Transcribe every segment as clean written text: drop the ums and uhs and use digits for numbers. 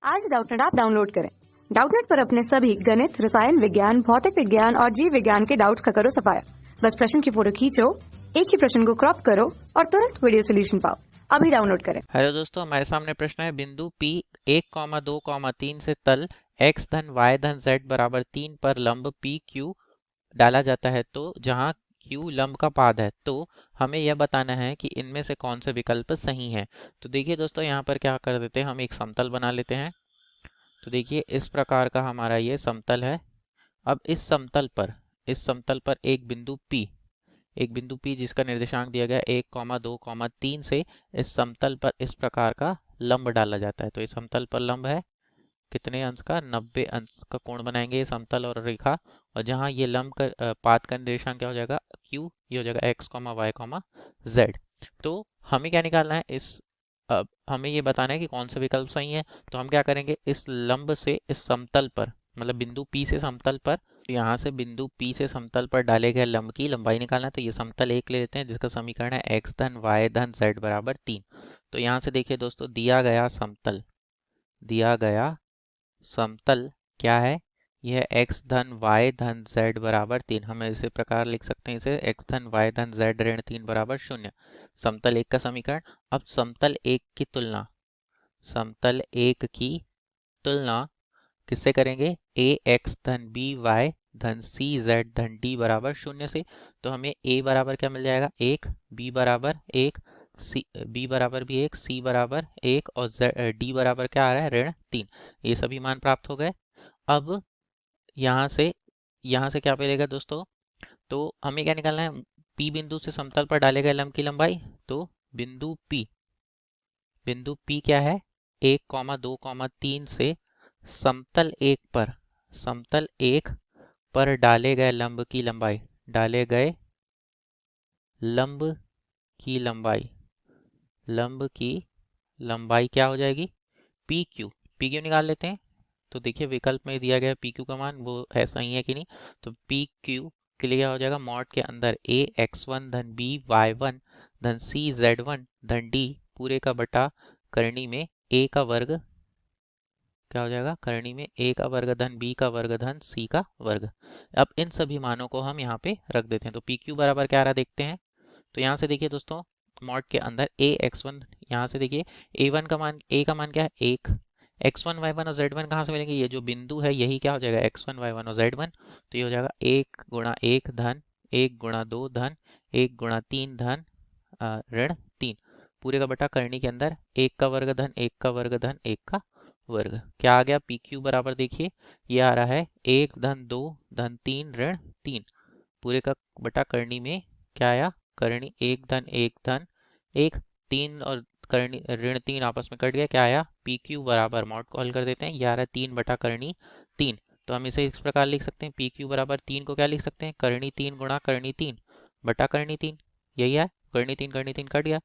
आज Doubtnut app download करें। Doubtnut पर अपने सभी गणित, रसायन विज्ञान, भौतिक विज्ञान और जीव विज्ञान के डाउट्स का करो सफाया। बस प्रश्न की फोटो खींचो, एक ही प्रश्न को क्रॉप करो और तुरंत वीडियो सोल्यूशन पाओ। अभी डाउनलोड करें। हेलो दोस्तों, हमारे सामने प्रश्न है बिंदु P 1,2,3 से तल x धन y धन z बराबर 3 पर लंब PQ डाला जाता है, तो जहां Q लंब का पाद है, तो हमें यह बताना है कि इनमें से कौन से विकल्प सही हैं। तो देखिए दोस्तों, यहाँ पर क्या कर देते हैं, हम एक समतल बना लेते हैं। तो देखिए इस प्रकार का हमारा ये समतल है। अब इस समतल पर एक बिंदु P जिसका निर्देशांक दिया गया 1,2,3 से इस समतल पर इस प्रकार का लंब डाला जाता है। तो इस समतल पर लंब है कितने अंश का, 90 अंश का कोण बनाएंगे ये समतल और रेखा। और जहां ये लंब का पाद का निर्देशांक क्या हो जाएगा, Q, ये हो जाएगा x, y, z। तो हमें क्या निकालना है, अब हमें ये बताना है कि कौन सा विकल्प सही है। तो हम क्या करेंगे, इस लंब से इस समतल पर, मतलब बिंदु P से समतल पर, तो यहाँ से बिंदु P से समतल पर डाले गए लंब की लंबाई निकालना है। तो ये समतल एक ले लेते हैं जिसका समीकरण है x धन y धन z बराबर 3। तो यहाँ से देखिए दोस्तों, दिया गया समतल क्या है, यह x धन y धन z बराबर 3। हम इसी प्रकार लिख सकते हैं इसे, x धन y धन z ऋण 3 बराबर 0। समतल एक का समीकरण। अब समतल एक की तुलना किससे करेंगे, ax धन by धन cz धन d बराबर 0 से। तो हमें a बराबर क्या मिल जाएगा, 1, b बराबर 1, b बराबर भी 1, c बराबर 1 और d बराबर क्या आ रहा है, ऋण 3। ये सभी मान प्राप्त हो गए। अब यहाँ से क्या मिलेगा दोस्तों, तो हमें क्या निकालना है, P बिंदु से समतल पर डाले गए लंब की लंबाई। तो बिंदु P क्या है, 1,2,3 से समतल एक पर डाले गए लंब की लंबाई क्या हो जाएगी, PQ निकाल लेते हैं। तो देखिए विकल्प में दिया गया PQ का मान वो है सही है कि नहीं। तो PQ के लिए क्या हो जाएगा, मॉड के अंदर ax1 धन by1 धन cz1 धन d पूरे का बटा करनी में a का वर्ग, क्या हो जाएगा, करनी में a का वर्ग धन b का वर्ग धन c का वर्ग। अब इन सभी मानों को हम यहाँ पे रख देते हैं। तो PQ बराबर क्या आ रहा देखते हैं। तो यहाँ से देखिए दोस्तों, मॉड के अंदर ax1, यहाँ से देखिए a का मान क्या है, 1, x1 y1 और z1 कहाँ से मिलेंगे, ये जो बिंदु है यही क्या हो जाएगा, x1 y1 और z1। तो ये हो जाएगा 1 गुणा 1 धन 1 गुणा 2 धन 1 गुणा 3 धन ऋण 3 पूरे का बटा करनी के अंदर 1 का वर्ग धन 1 का वर्ग धन 1 का वर्ग। क्या आ गया, PQ बराबर देखिए ये आ रहा है 1 धन 2 धन 3 ऋण 3 पूरे का बटा करनी में क्या आया, करनी 1 धन 1 3 और करनी ऋण 3 आपस में कट गया, क्या आया, PQ बराबर, मॉड को हल कर देते हैं, ये आ रहा है 3 बटा करनी 3। तो हम इसे इस प्रकार लिख सकते हैं, PQ बराबर 3 को क्या लिख सकते हैं, करनी 3 गुणा करनी 3 बटा करनी 3, यही है, करनी 3 कट गया,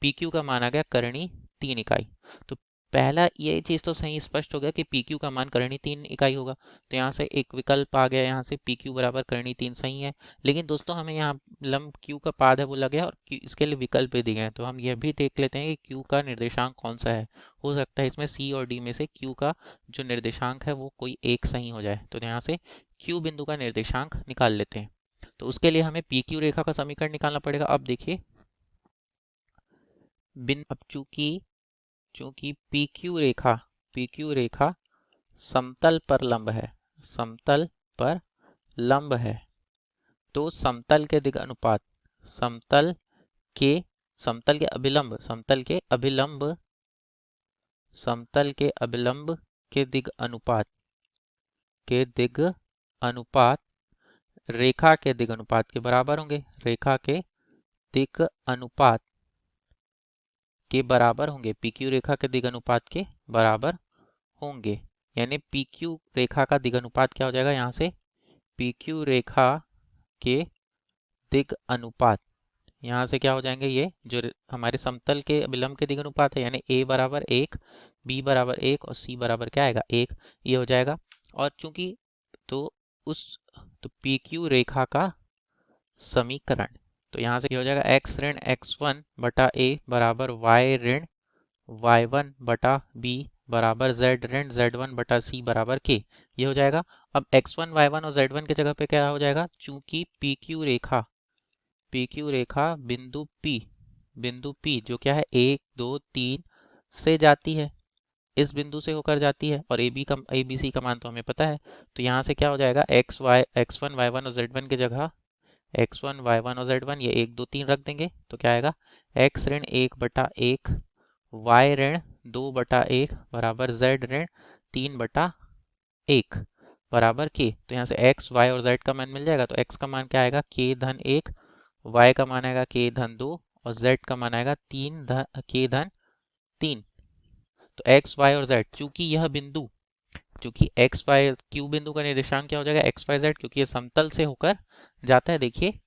PQ का मान आ गया करनी 3 इकाई। तो पहला ये चीज़ तो सही स्पष्ट हो गया कि PQ का मान करनी 3 इकाई होगा। तो यहाँ से एक विकल्प आ गया, यहाँ से PQ बराबर करनी 3 सही है। लेकिन दोस्तों हमें यहाँ लंब Q का पाद है वो लग गया और इसके लिए विकल्प भी दिए गए हैं। तो हम यह भी देख लेते हैं कि Q का निर्देशांक कौन सा है। हो सकता है इसमें C और D में से Q का जो निर्देशांक है वो कोई एक सही हो जाए। तो यहाँ से Q बिंदु का निर्देशांक निकाल लेते हैं। तो उसके लिए हमें PQ रेखा का समीकरण निकालना पड़ेगा। अब देखिए अब चूंकि PQ रेखा समतल पर लंब है, तो समतल के दिग अनुपात, के अभिलंब के दिग अनुपात रेखा के दिग अनुपात के बराबर होंगे, PQ रेखा के दिग अनुपात के बराबर होंगे। यानी PQ रेखा का दिग अनुपात क्या हो जाएगा, यहाँ से PQ रेखा के दिग अनुपात, यहाँ से क्या हो जाएंगे, ये जो हमारे समतल के अभिलंब के दिग अनुपात है, यानी a बराबर 1, b बराबर 1 और c बराबर क्या आएगा, 1, ये हो जाएगा। और चूंकि तो PQ रेखा का समीकरण, तो यहाँ से क्या हो जाएगा, x ऋण x1 बटा a बराबर y ऋण y1 बटा b बराबर z ऋण z1 बटा c बराबर k, ये हो जाएगा। अब x1 y1 और z1 की जगह पे क्या हो जाएगा, चूंकि PQ रेखा बिंदु P जो क्या है 1 2 3 से जाती है, इस बिंदु से होकर जाती है, और ABC का मान तो हमें पता है। तो यहाँ से क्या हो जाएगा, x1 y1 और z1 की जगह x1 y1 और z1 ये 1 2 3 रख देंगे, तो क्या आएगा x ऋण 1 बटा 1 y ऋण 2 बटा 1 बराबर z ऋण 3 बटा 1 बराबर k। तो यहाँ से x y और z का मान मिल जाएगा। तो x का मान क्या आएगा, k धन 1, y का मान आएगा k धन 2 और z का मान आएगा k धन 3। तो x y और z, चूंकि x y q बिंदु का निर्देशांक क्या हो जाएगा, x y z, क्योंकि ये समतल से होकर जाता है। देखिए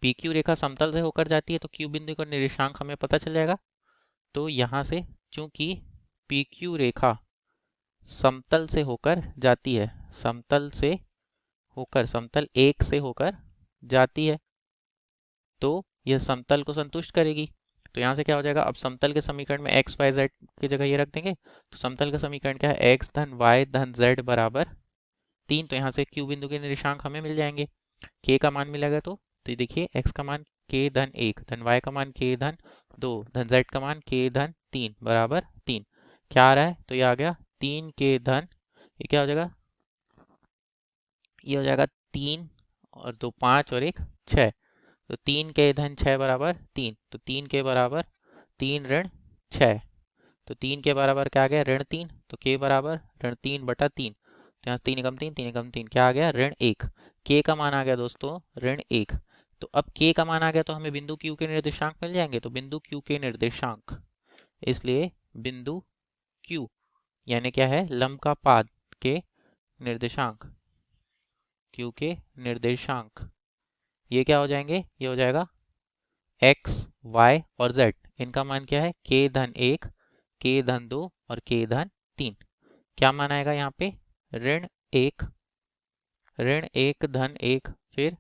PQ रेखा समतल से होकर जाती है, तो q बिंदु का निर्देशांक हमें पता चल जाएगा। तो यहाँ से चूंकि PQ रेखा समतल से होकर जाती है, समतल एक से होकर जाती है, तो यह समतल को संतुष्ट करेगी। तो यहाँ से क्या हो जाएगा, अब समतल के समीकरण में x y z की जगह ये रख देंगे। तो समतल का समीकरण क्या है, x धन y धन z बराबर 3। तो यहाँ से q बिंदु के निर्देशांक हमें मिल जाएंगे। k का मान मिलेगा, तो ये देखिए x का मान k धन 1 धन y का मान k धन 2 धन z का मान k धन 3 बराबर 3। क्या आ रहा है, तो ये आ गया 3 k धन, ये क्या हो जाएगा, ये हो जाएगा 3 और 2 5 और 1 6। तो 3 के धन 6 बराबर 3। तो 3 के बराबर 3 ऋण 6। तो 3 के बराबर क्या आ गया, ऋण 3। तो k बराबर ऋण 3 बटा 3। तो यहाँ 3 एकम 3 3 एकम 3 क्या आ गया, ऋण 1। k का मान आ गया दोस्तों ऋण 1। तो अब k का मान आ गया, तो हमें बिंदु q के निर्देशांक मिल जाएंगे। तो बिंदु q के निर्देशांक, इसलिए बिंदु q यानी क्या है, लंब का पाद के निर्देशांक, q के निर्देशांक ये क्या हो जाएंगे, ये हो जाएगा x y और z, इनका मान क्या है, k धन 1 k धन 2 और k धन 3। क्या मान आएगा यहाँ पे, ऋण 1 धन 1, फिर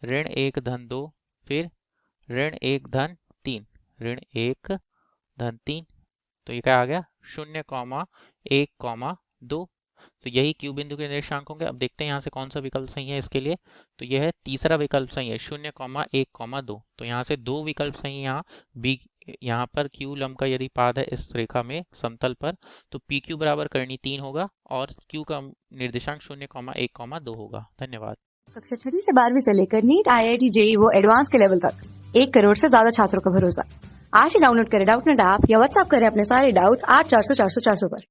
ऋण 1 धन 2, फिर ऋण 1 धन 3, ऋण 1 धन 3। तो ये क्या आ गया, 0,1,2। तो यही q बिंदु के निर्देशांक होंगे। अब देखते हैं यहाँ से कौन सा विकल्प सही है इसके लिए। तो यह है तीसरा विकल्प सही है, 0,1,2। तो यहाँ से दो विकल्प सही है। यहाँ b, यहाँ पर q लंब का यदि पाद है इस रेखा में समतल पर, तो PQ बराबर करनी 3 होगा और q का निर्देशांक 0,1,2 होगा। धन्यवाद। कक्षा 6वीं से 12वीं से लेकर नीट IIT JEE वो एडवांस के लेवल तक 1 करोड़ से ज्यादा छात्रों का भरोसा। आज ही डाउनलोड करें डाउटनेट ऐप या व्हाट्सएप करें अपने सारे डाउट्स 8400 400 400 पर।